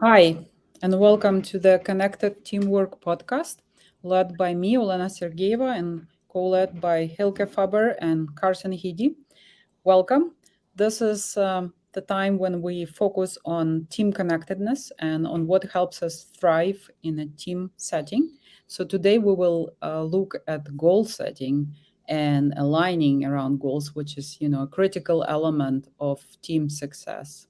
Hi, and welcome to the Connected Teamwork podcast, led by me, Olena Sergeeva, and co-led by Hylke Faber and Carson V. Welcome. This is the time when we focus on team connectedness and on what helps us thrive in a team setting. So today we will look at goal setting and aligning around goals, which is, a critical element of team success.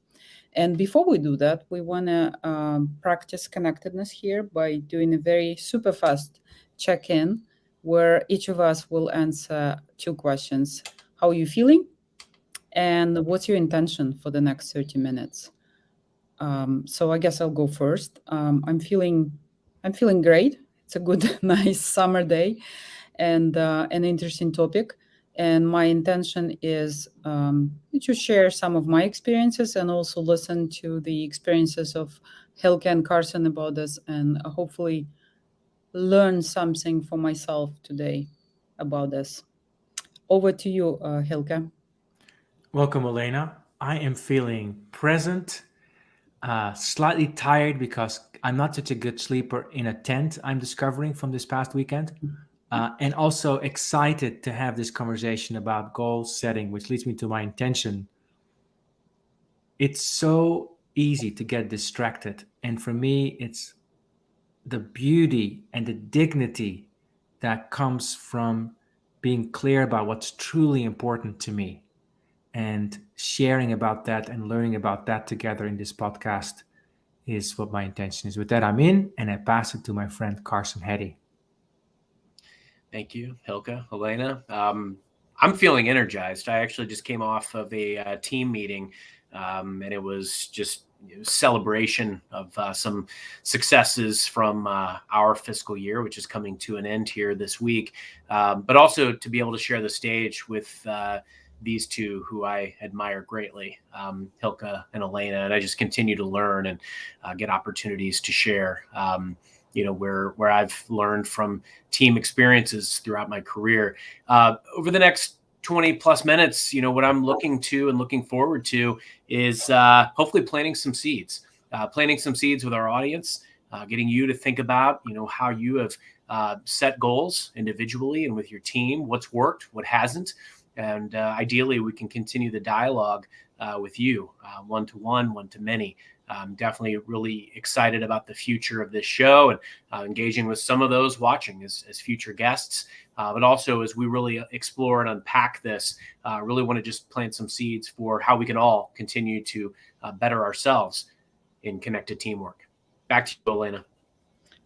And before we do that, we want to practice connectedness here by doing a very super fast check in where each of us will answer two questions. How are you feeling? And what's your intention for the next 30 minutes? So I guess I'll go first. I'm feeling great. It's a good, nice summer day and an interesting topic. And my intention is to share some of my experiences and also listen to the experiences of Hylke and Carson about this and hopefully learn something for myself today about this. Over to you, Hylke. Welcome, Olena. I am feeling present, slightly tired because I'm not such a good sleeper in a tent, I'm discovering from this past weekend. And also excited to have this conversation about goal setting, which leads me to my intention. It's so easy to get distracted. And for me, it's the beauty and the dignity that comes from being clear about what's truly important to me and sharing about that and learning about that together in this podcast is what my intention is. With that, I'm in, and I pass it to my friend Carson Heady. Thank you, Hylke, Olena. I'm feeling energized. I actually just came off of a team meeting, and it was just celebration of some successes from our fiscal year, which is coming to an end here this week, but also to be able to share the stage with these two who I admire greatly, Hylke and Olena, and I just continue to learn and get opportunities to share. Where I've learned from team experiences throughout my career. Over the next 20 plus minutes, what I'm looking to and looking forward to is hopefully planting some seeds with our audience, getting you to think about, how you have set goals individually and with your team, what's worked, what hasn't. And ideally, we can continue the dialogue with you, one-to-one, one-to-many. I'm definitely really excited about the future of this show and engaging with some of those watching as future guests, but also as we really explore and unpack this, really want to just plant some seeds for how we can all continue to better ourselves in connected teamwork. Back to you, Olena.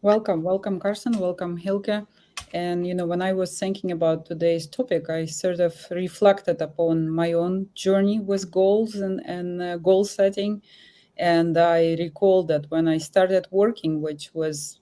Welcome, Carson. Welcome, Hylke. And when I was thinking about today's topic, I sort of reflected upon my own journey with goals and goal setting. And I recall that when I started working, which was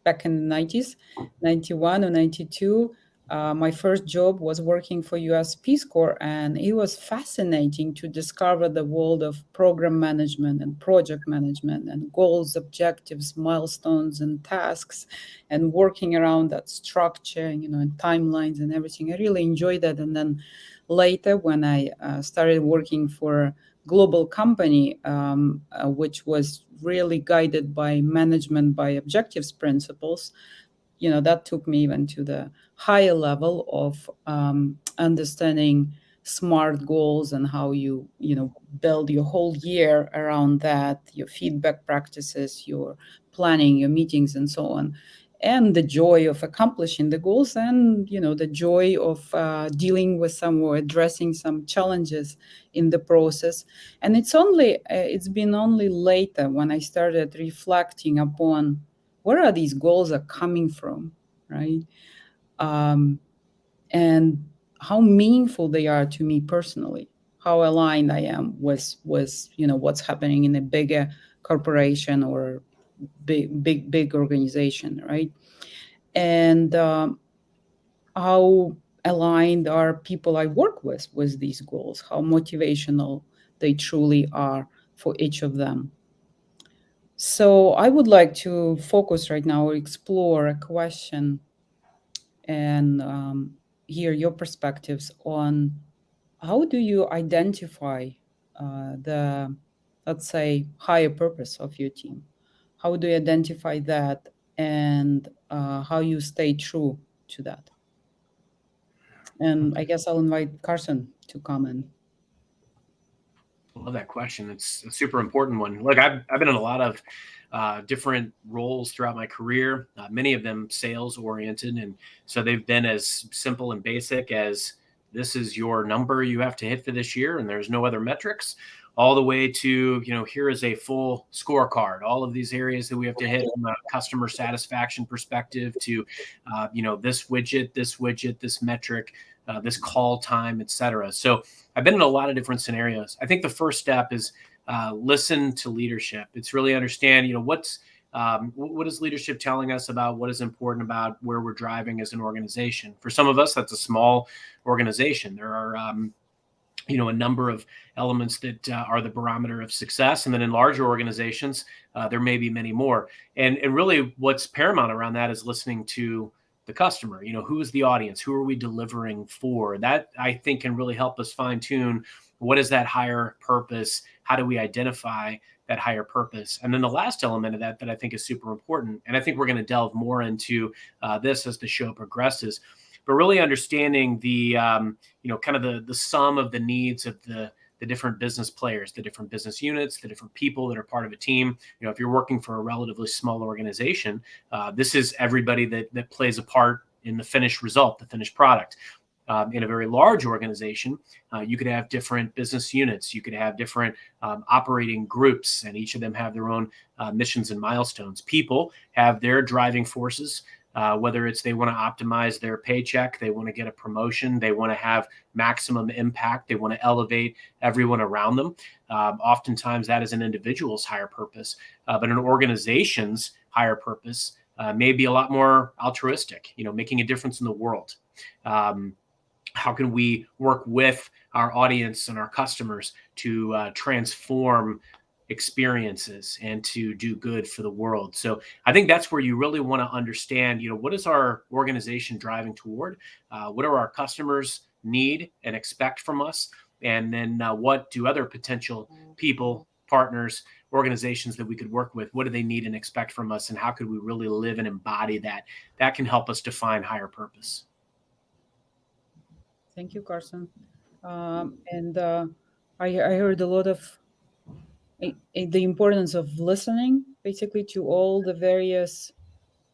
back in the 90s, 91 or 92, my first job was working for US Peace Corps, and it was fascinating to discover the world of program management and project management and goals, objectives, milestones, and tasks, and working around that structure, and timelines and everything. I really enjoyed that. And then later, when I started working for global company, which was really guided by management by objectives principles, that took me even to the higher level of understanding smart goals and how you build your whole year around that, your feedback practices, your planning, your meetings, and so on, and the joy of accomplishing the goals, and the joy of dealing with some or addressing some challenges in the process. And it's been only later when I started reflecting upon where are these goals are coming from, right? um, and how meaningful they are to me personally, how aligned I am with what's happening in a bigger corporation or big organization, right? And how aligned are people I work with these goals, how motivational they truly are for each of them. So I would like to focus right now or explore a question and hear your perspectives on how do you identify the, let's say, higher purpose of your team? how do you identify that, and how you stay true to that? And I guess I'll invite Carson to comment. I love that question. It's a super important one. Look, I've been in a lot of different roles throughout my career, many of them sales oriented. And so they've been as simple and basic as this is your number you have to hit for this year, and there's no other metrics, all the way to, here is a full scorecard, all of these areas that we have to hit from a customer satisfaction perspective to, this widget, this metric, this call time, et cetera. So I've been in a lot of different scenarios. I think the first step is listen to leadership. It's really understand, what is leadership telling us about what is important about where we're driving as an organization. For some of us, that's a small organization. There are, a number of elements that are the barometer of success. And then in larger organizations, there may be many more. And really what's paramount around that is listening to the customer. Who is the audience? Who are we delivering for? That, I think, can really help us fine tune what is that higher purpose? How do we identify that higher purpose? And then the last element of that I think is super important, and I think we're going to delve more into this as the show progresses, but really understanding the kind of the sum of the needs of the different business players, the different business units, the different people that are part of a team. If you're working for a relatively small organization, this is everybody that plays a part in the finished result, the finished product. In a very large organization, you could have different business units. You could have different operating groups, and each of them have their own missions and milestones. People have their driving forces, whether it's they want to optimize their paycheck, they want to get a promotion, they want to have maximum impact, they want to elevate everyone around them. Oftentimes that is an individual's higher purpose, but an organization's higher purpose may be a lot more altruistic, making a difference in the world. How can we work with our audience and our customers to transform experiences and to do good for the world? So I think that's where you really want to understand, what is our organization driving toward? What do our customers need and expect from us? And then what do other potential people, partners, organizations that we could work with, what do they need and expect from us? And how could we really live and embody that? That can help us define higher purpose. Thank you, Carson. And I heard a lot of the importance of listening, basically, to all the various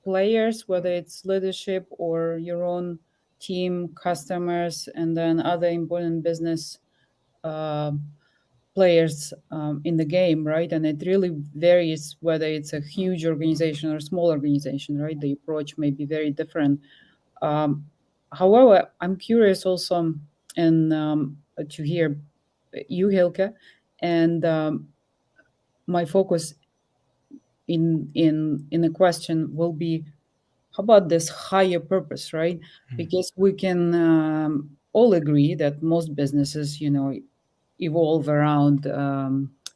players, whether it's leadership or your own team, customers, and then other important business players in the game, right? And it really varies whether it's a huge organization or a small organization, right? The approach may be very different. However, I'm curious also to hear you, Hylke, and my focus in the question will be, how about this higher purpose, right? Because we can all agree that most businesses, evolve around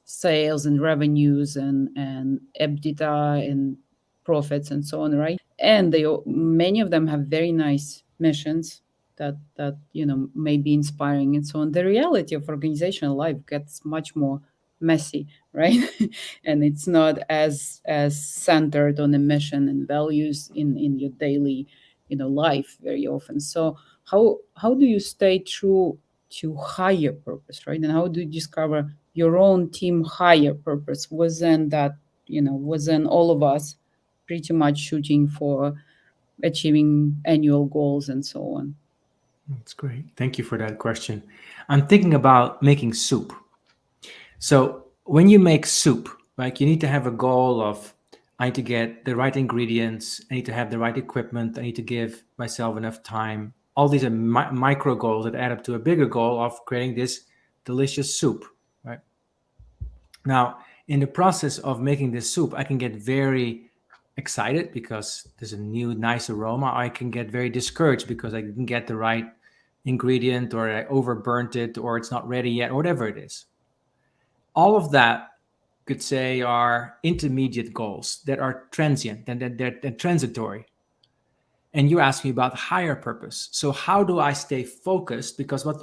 sales and revenues and EBITDA and profits and so on, right? And many of them have very nice missions that may be inspiring and so on. The reality of organizational life gets much more messy, right? And it's not as centered on the mission and values in your daily life very often. So how do you stay true to higher purpose, right? And how do you discover your own team higher purpose within that, within all of us pretty much shooting for achieving annual goals and so on? That's great. Thank you for that question. I'm thinking about making soup. So when you make soup, like, you need to have a goal of, I need to get the right ingredients, I need to have the right equipment, I need to give myself enough time. All these are micro goals that add up to a bigger goal of creating this delicious soup, right? Now, in the process of making this soup, I can get very excited because there's a new, nice aroma. I can get very discouraged because I didn't get the right ingredient, or I overburnt it, or it's not ready yet, or whatever it is. All of that could say are intermediate goals that are transient and they're transitory. And you asked me about higher purpose. So how do I stay focused? Because what's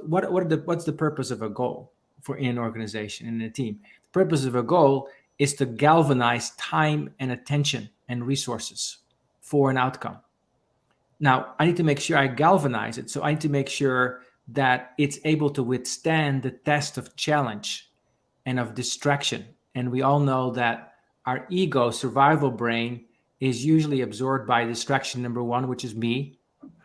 the purpose of a goal in an organization, in a team? The purpose of a goal is to galvanize time and attention and resources for an outcome. Now, I need to make sure I galvanize it. So I need to make sure that it's able to withstand the test of challenge and of distraction. And we all know that our ego survival brain is usually absorbed by distraction number one, which is me,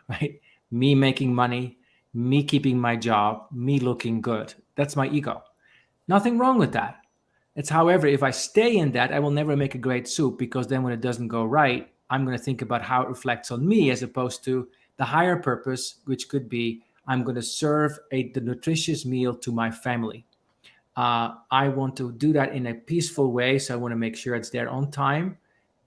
right? Me making money, me keeping my job, me looking good. That's my ego. Nothing wrong with that. It's, however, if I stay in that, I will never make a great soup, because then when it doesn't go right, I'm going to think about how it reflects on me, as opposed to the higher purpose, which could be I'm going to serve the nutritious meal to my family. I want to do that in a peaceful way. So I want to make sure it's there on time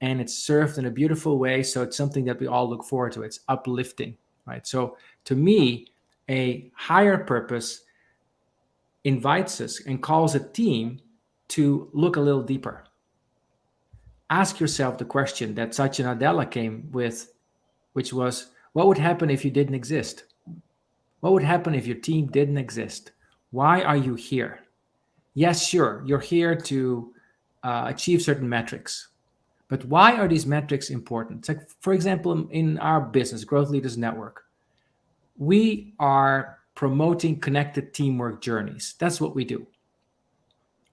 and it's served in a beautiful way. So it's something that we all look forward to. It's uplifting, right? So to me, a higher purpose invites us and calls a team to look a little deeper. Ask yourself the question that Satya Nadella came with, which was, what would happen if you didn't exist? What would happen if your team didn't exist? Why are you here? Yes, sure, you're here to achieve certain metrics. But why are these metrics important? It's like, for example, in our business, Growth Leaders Network, we are promoting connected teamwork journeys. That's what we do.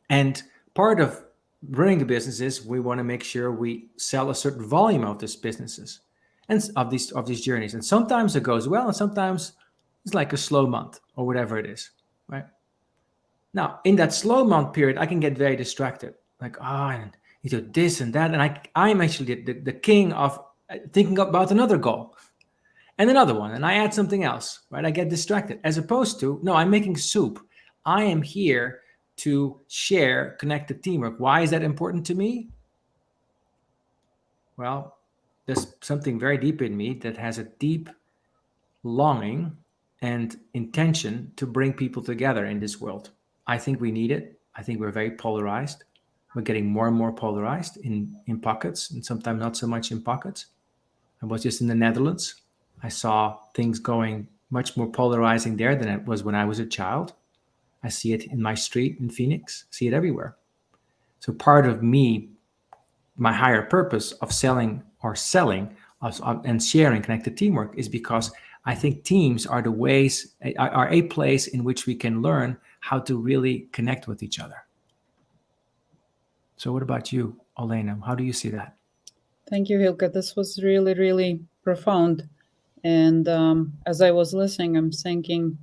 And part of running a business is we want to make sure we sell a certain volume of these businesses and of these journeys. And sometimes it goes well, and sometimes it's like a slow month or whatever it is, right? Now, in that slow month period, I can get very distracted. Like, and you do this and that. And I'm actually the king of thinking about another goal and another one. And I add something else, right? I get distracted, as opposed to, no, I'm making soup. I am here to share connected teamwork. Why is that important to me? Well, there's something very deep in me that has a deep longing and intention to bring people together in this world. I think we need it. I think we're very polarized. We're getting more and more polarized in pockets, and sometimes not so much in pockets. I was just in the Netherlands. I saw things going much more polarizing there than it was when I was a child. I see it in my street in Phoenix, see it everywhere. So part of me, my higher purpose of selling and sharing connected teamwork is because I think teams are a place in which we can learn how to really connect with each other. So what about you, Olena? How do you see that? Thank you, Hylke. This was really, really profound. And as I was listening, I'm thinking,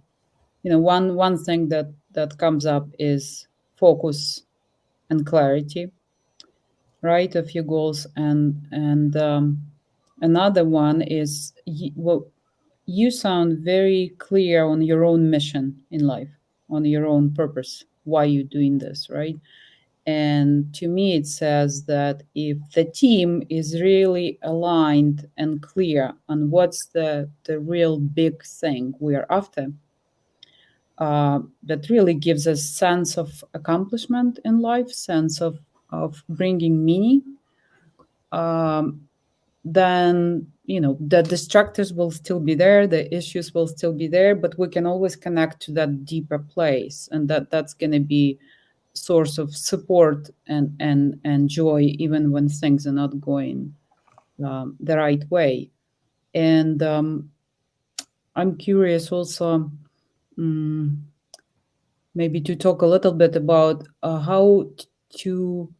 one thing that comes up is focus and clarity, right, of your goals. And another one is you sound very clear on your own mission in life, on your own purpose, why you're doing this, right? And to me, it says that if the team is really aligned and clear on what's the real big thing we are after, that really gives us sense of accomplishment in life, sense of bringing meaning, then the distractors will still be there, the issues will still be there, but we can always connect to that deeper place, and that's going to be source of support and joy, even when things are not going the right way. And I'm curious also, maybe to talk a little bit about how to.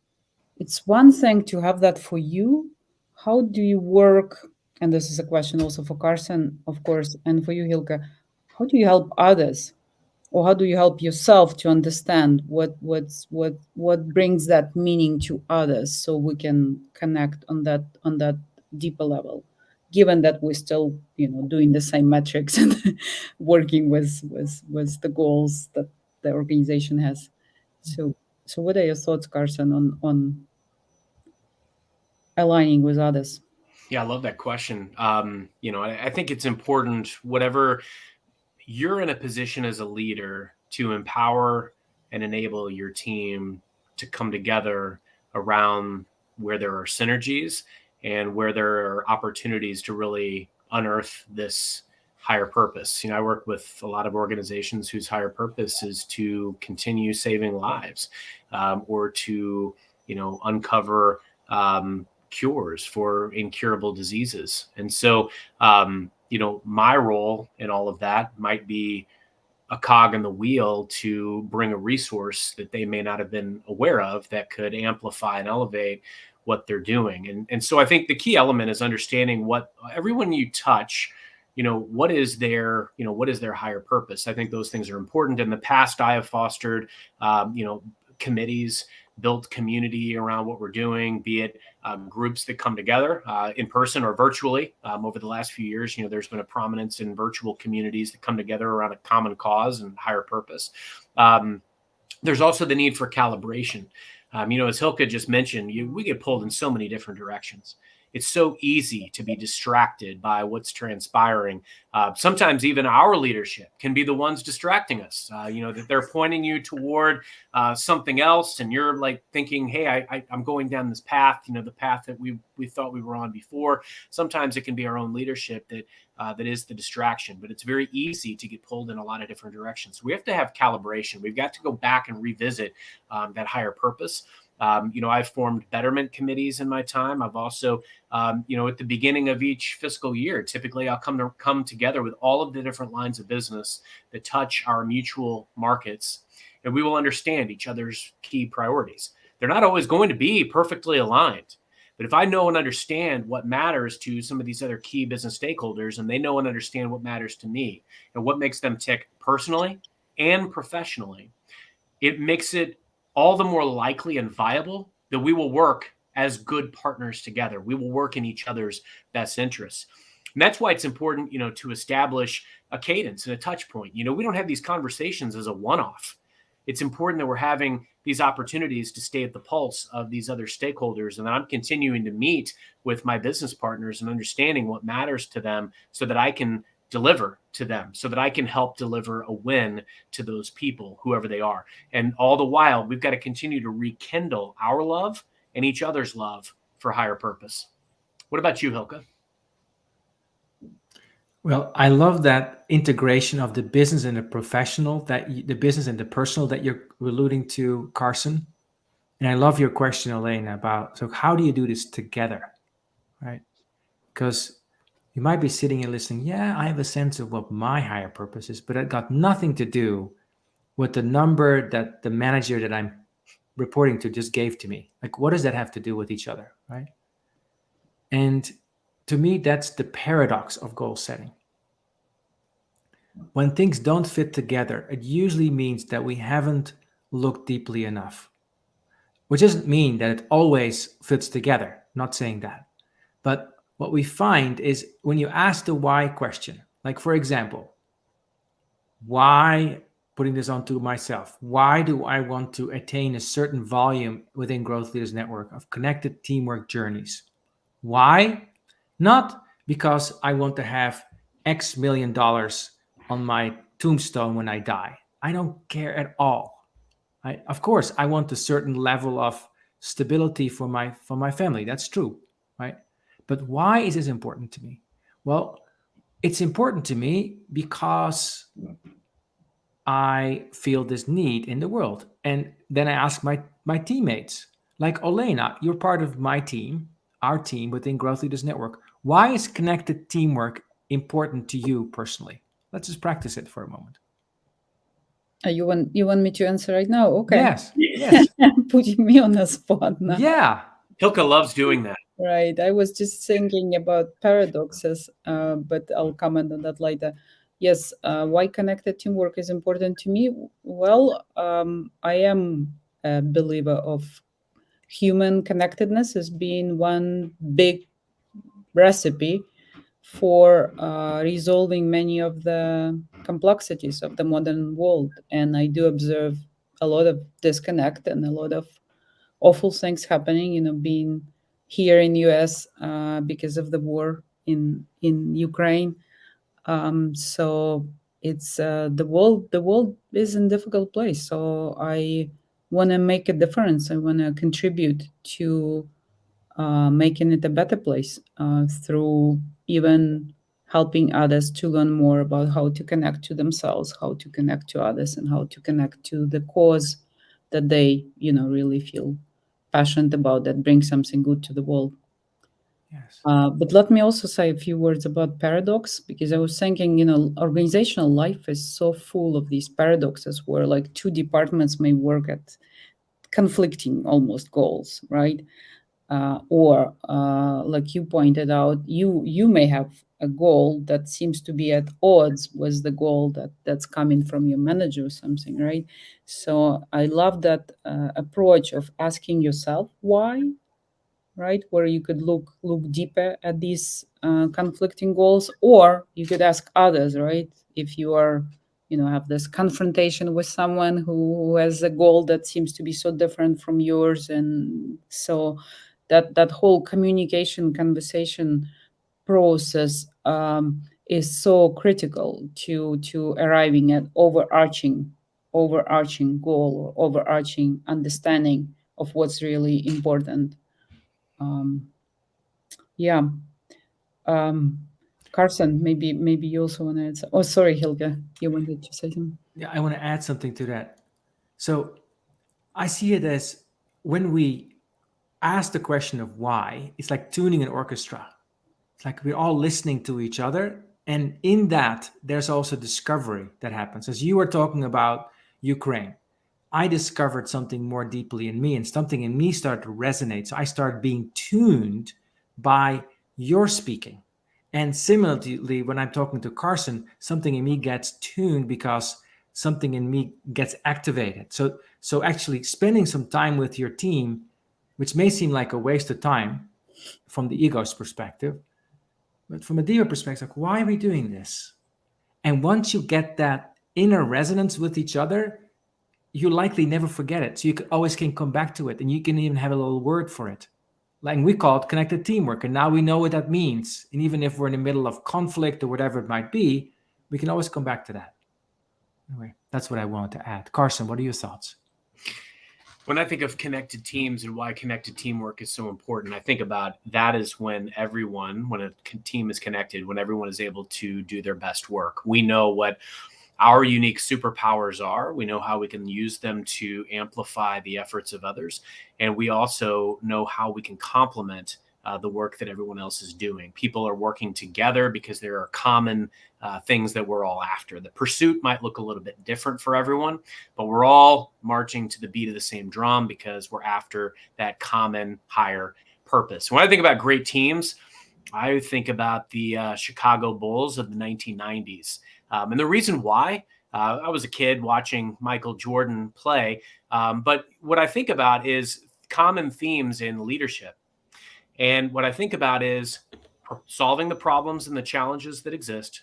It's one thing to have that for you. How do you work? And this is a question also for Carson, of course, and for you, Hylke. How do you help others, or how do you help yourself to understand what brings that meaning to others, so we can connect on that deeper level, given that we're still doing the same metrics and working with the goals that the organization has. So what are your thoughts, Carson, on aligning with others? Yeah, I love that question. I think it's important, whatever you're in a position as a leader, to empower and enable your team to come together around where there are synergies and where there are opportunities to really unearth this higher purpose. I work with a lot of organizations whose higher purpose is to continue saving lives, or to uncover cures for incurable diseases. And so, my role in all of that might be a cog in the wheel to bring a resource that they may not have been aware of that could amplify and elevate what they're doing. And so I think the key element is understanding what everyone you touch, what is their higher purpose. I think those things are important. In the past, I have fostered, committees, built community around what we're doing, be it groups that come together in person or virtually. Over the last few years, there's been a prominence in virtual communities that come together around a common cause and higher purpose. There's also the need for calibration. As Hylke just mentioned, we get pulled in so many different directions. It's so easy to be distracted by what's transpiring. Sometimes even our leadership can be the ones distracting us, that they're pointing you toward something else. And you're like thinking, hey, I'm going down this path, the path that we thought we were on before. Sometimes it can be our own leadership that is the distraction, but it's very easy to get pulled in a lot of different directions. We have to have calibration. We've got to go back and revisit that higher purpose. I've formed betterment committees in my time. I've also, at the beginning of each fiscal year, typically I'll come together with all of the different lines of business that touch our mutual markets, and we will understand each other's key priorities. They're not always going to be perfectly aligned, but if I know and understand what matters to some of these other key business stakeholders, and they know and understand what matters to me and what makes them tick personally and professionally, it makes it all the more likely and viable that we will work as good partners together. We will work in each other's best interests. And that's why it's important, to establish a cadence and a touch point. We don't have these conversations as a one-off. It's important that we're having these opportunities to stay at the pulse of these other stakeholders. And I'm continuing to meet with my business partners and understanding what matters to them so that I can deliver to them, so that I can help deliver a win to those people, whoever they are. And all the while, we've got to continue to rekindle our love and each other's love for higher purpose. What about you, Hylke? Well, I love that integration of the business and the professional, the business and the personal that you're alluding to, Carson. And I love your question, Olena, about, so how do you do this together, right? Because you might be sitting and listening, yeah, I have a sense of what my higher purpose is, but it got nothing to do with the number that the manager that I'm reporting to just gave to me. Like, what does that have to do with each other, right? And to me, that's the paradox of goal setting. When things don't fit together, it usually means that we haven't looked deeply enough, which doesn't mean that it always fits together. Not saying that. But what we find is when you ask the why question, like, for example, why, putting this onto myself, why do I want to attain a certain volume within Growth Leaders Network of connected teamwork journeys? Why? Not because I want to have X million dollars on my tombstone when I die. I don't care at all. Of course, I want a certain level of stability for my family. That's true, right? But why is this important to me? Well, it's important to me because I feel this need in the world. And then I ask my teammates, like Olena, you're part of my team, our team within Growth Leaders Network. Why is connected teamwork important to you personally? Let's just practice it for a moment. You want me to answer right now? Okay. Yes. Putting me on the spot now. Yeah. Hylke loves doing that. Right. I was just thinking about paradoxes, but I'll comment on that later. Yes. Why connected teamwork is important to me? Well, I am a believer of human connectedness as being one big recipe for resolving many of the complexities of the modern world. And I do observe a lot of disconnect and a lot of awful things happening, being here in US because of the war in Ukraine. So it's the world is in a difficult place. So I want to make a difference. I want to contribute to making it a better place through even helping others to learn more about how to connect to themselves, how to connect to others, and how to connect to the cause that they, really feel passionate about, that brings something good to the world. Yes. But let me also say a few words about paradox, because I was thinking, organizational life is so full of these paradoxes where like two departments may work at conflicting almost goals, right? Or like you pointed out, you may have a goal that seems to be at odds with the goal that's coming from your manager or something, right? So I love that approach of asking yourself why, right? Where you could look deeper at these conflicting goals, or you could ask others, right? If you are, have this confrontation with someone who has a goal that seems to be so different from yours, and so that whole communication conversation process is so critical to arriving at overarching goal or overarching understanding of what's really important. um, yeah. Um, Carson, maybe you also want to add. Oh, sorry, Hylke, you wanted to say something. Yeah, I want to add something to that. So I see it as when we ask the question of why, it's like tuning an orchestra. It's like we're all listening to each other. And in that, there's also discovery that happens. As you were talking about Ukraine, I discovered something more deeply in me, and something in me started to resonate. So I started being tuned by your speaking. And similarly, when I'm talking to Carson, something in me gets tuned because something in me gets activated. So actually spending some time with your team, which may seem like a waste of time from the ego's perspective, but from a deeper perspective, like, why are we doing this? And once you get that inner resonance with each other, you likely never forget it. So you always can come back to it, and you can even have a little word for it. Like we call it connected teamwork, and now we know what that means. And even if we're in the middle of conflict or whatever it might be, we can always come back to that. Anyway, that's what I wanted to add. Carson, what are your thoughts? When I think of connected teams and why connected teamwork is so important, I think about that is when a team is connected, when everyone is able to do their best work. We know what our unique superpowers are. We know how we can use them to amplify the efforts of others. And we also know how we can complement the work that everyone else is doing. People are working together because there are common things that we're all after. The pursuit might look a little bit different for everyone, but we're all marching to the beat of the same drum because we're after that common higher purpose. When I think about great teams, I think about the Chicago Bulls of the 1990s. And the reason why, I was a kid watching Michael Jordan play, but what I think about is common themes in leadership. And what I think about is solving the problems and the challenges that exist,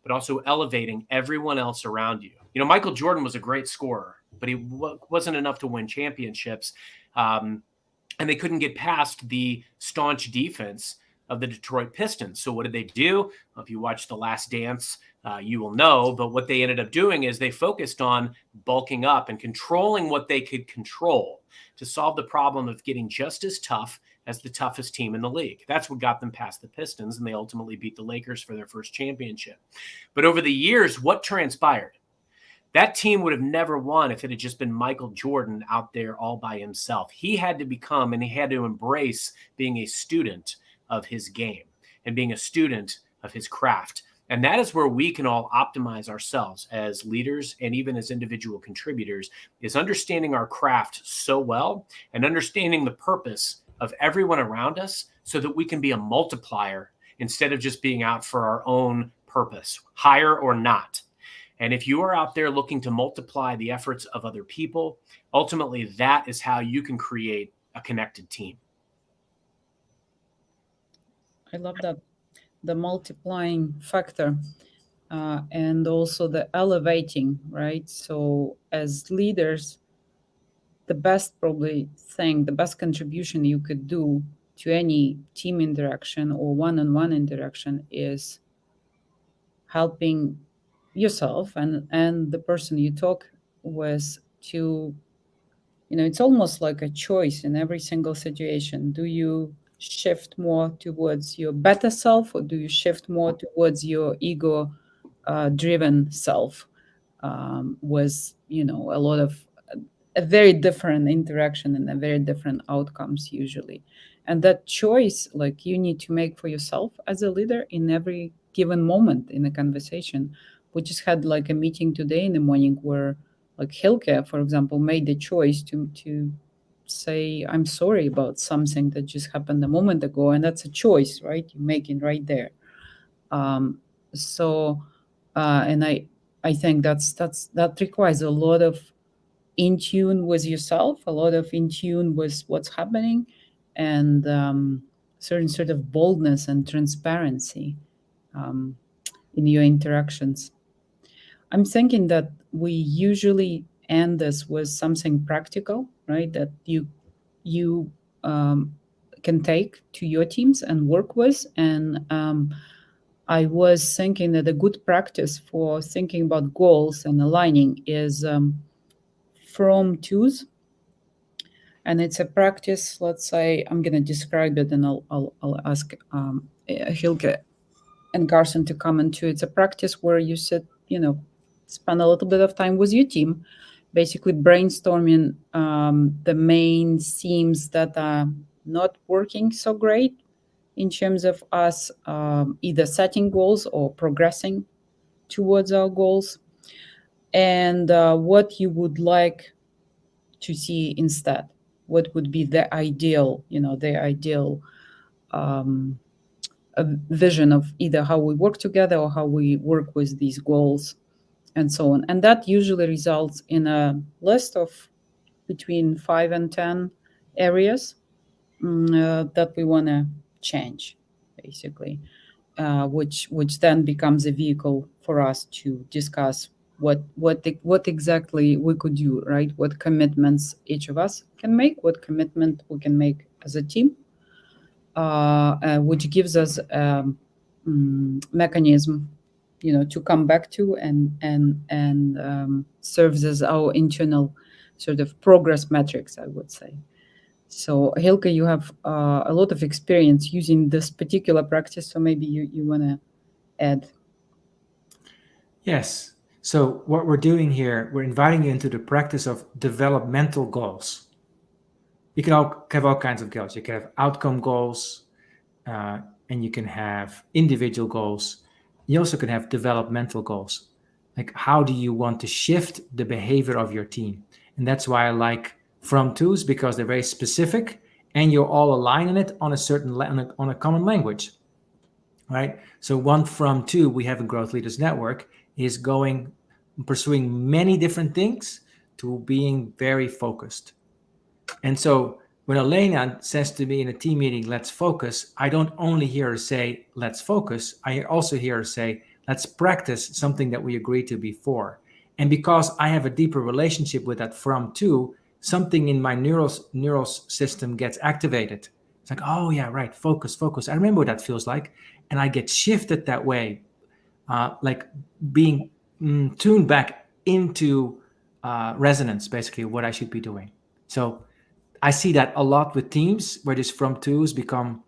but also elevating everyone else around you. Michael Jordan was a great scorer, but he wasn't enough to win championships. And they couldn't get past the staunch defense of the Detroit Pistons. So what did they do? Well, if you watch The Last Dance, you will know. But what they ended up doing is they focused on bulking up and controlling what they could control to solve the problem of getting just as tough as the toughest team in the league. That's what got them past the Pistons, and they ultimately beat the Lakers for their first championship. But over the years, what transpired? That team would have never won if it had just been Michael Jordan out there all by himself. He had to become, and he had to embrace being a student of his game and being a student of his craft. And that is where we can all optimize ourselves as leaders and even as individual contributors, is understanding our craft so well and understanding the purpose of everyone around us so that we can be a multiplier instead of just being out for our own purpose, hire or not. And if you are out there looking to multiply the efforts of other people, ultimately that is how you can create a connected team. I love that. The multiplying factor, and also the elevating, right? So as leaders, the best contribution you could do to any team interaction or one-on-one interaction is helping yourself and the person you talk with to, it's almost like a choice in every single situation. Do you shift more towards your better self, or do you shift more towards your ego driven self, with a lot of a very different interaction and a very different outcomes usually. And that choice, like, you need to make for yourself as a leader in every given moment in a conversation. We just had like a meeting today in the morning where, like, Hylke, for example, made the choice to say, I'm sorry about something that just happened a moment ago. And that's a choice, right? You're making right there. Um, so, and I think that requires a lot of in tune with yourself, a lot of in tune with what's happening, and certain sort of boldness and transparency um, in your interactions. I'm thinking that we usually end this with something practical, right? That you um, can take to your teams and work with. And I was thinking that a good practice for thinking about goals and aligning is from twos. And it's a practice. Let's say I'm going to describe it, and I'll ask Hylke and Carson to comment too. It's a practice where you sit, spend a little bit of time with your team, basically brainstorming the main themes that are not working so great in terms of us either setting goals or progressing towards our goals, and what you would like to see instead. What would be the ideal, um, a vision of either how we work together or how we work with these goals, and so on. And that usually results in a list of between 5 and 10 areas that we want to change, basically, which then becomes a vehicle for us to discuss what exactly we could do, right? What commitments each of us can make, what commitment we can make as a team, which gives us mechanism, to come back to and serves as our internal sort of progress metrics, I would say. So, Hylke, you have a lot of experience using this particular practice, so maybe you want to add. Yes. So what we're doing here, we're inviting you into the practice of developmental goals. You can have all kinds of goals. You can have outcome goals, and you can have individual goals. You also can have developmental goals. Like, how do you want to shift the behavior of your team? And that's why I like from twos, because they're very specific and you're all aligned in it on a certain on a common language, right? So one from two we have in Growth Leaders Network is pursuing many different things to being very focused. And so when Olena says to me in a team meeting, let's focus, I don't only hear her say, let's focus. I also hear her say, let's practice something that we agreed to before. And because I have a deeper relationship with that from two, something in my neural system gets activated. It's like, oh yeah, right, focus. I remember what that feels like. And I get shifted that way, like being tuned back into resonance, basically, what I should be doing. So I see that a lot with teams where these from twos become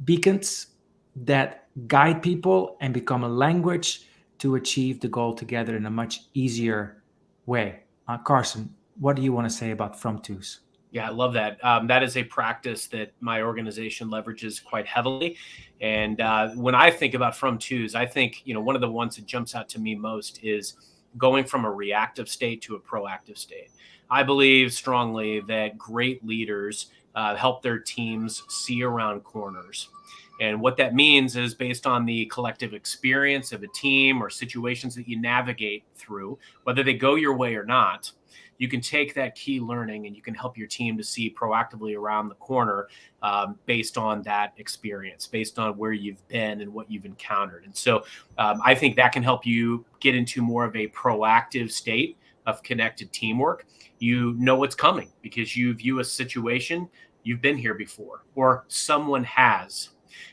beacons that guide people and become a language to achieve the goal together in a much easier way. Carson, what do you want to say about from twos? Yeah, I love that. That is a practice that my organization leverages quite heavily. And when I think about from twos, I think, one of the ones that jumps out to me most is going from a reactive state to a proactive state. I believe strongly that great leaders help their teams see around corners. And what that means is based on the collective experience of a team or situations that you navigate through, whether they go your way or not, you can take that key learning and you can help your team to see proactively around the corner based on that experience, based on where you've been and what you've encountered. And so I think that can help you get into more of a proactive state of connected teamwork. You know what's coming because you view a situation, you've been here before, or someone has.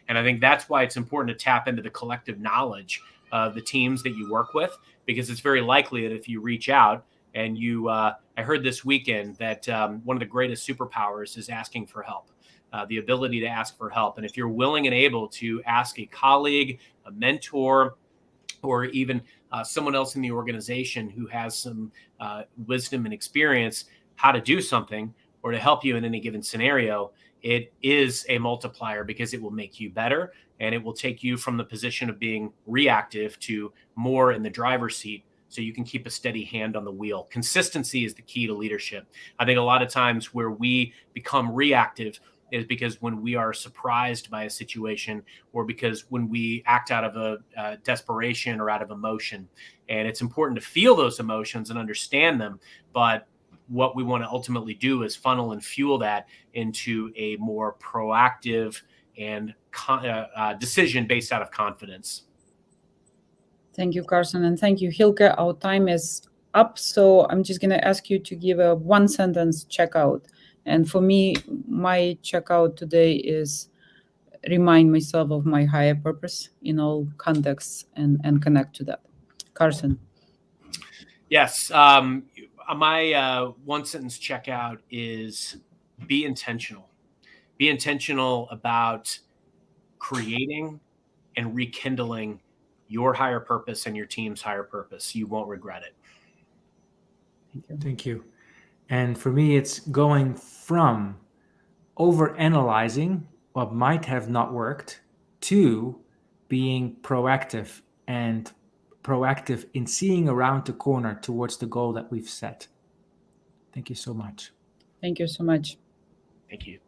And I think that's why it's important to tap into the collective knowledge of the teams that you work with, because it's very likely that if you reach out, and I heard this weekend that one of the greatest superpowers is asking for help, the ability to ask for help. And if you're willing and able to ask a colleague, a mentor, or even someone else in the organization who has some wisdom and experience how to do something or to help you in any given scenario, it is a multiplier because it will make you better, and it will take you from the position of being reactive to more in the driver's seat, so you can keep a steady hand on the wheel. Consistency is the key to leadership. I think a lot of times where we become reactive is because when we are surprised by a situation, or because when we act out of a desperation or out of emotion. And it's important to feel those emotions and understand them, but what we want to ultimately do is funnel and fuel that into a more proactive and decision based out of confidence. Thank you, Carson, and thank you, Hylke. Our time is up, so I'm just going to ask you to give a one-sentence checkout. And for me, my checkout today is remind myself of my higher purpose in all contexts and connect to that. Carson. Yes. My one-sentence checkout is be intentional. Be intentional about creating and rekindling your higher purpose and your team's higher purpose. You won't regret it. Thank you. Thank you. And for me, it's going from overanalyzing what might have not worked to being proactive in seeing around the corner towards the goal that we've set. Thank you so much. Thank you so much. Thank you.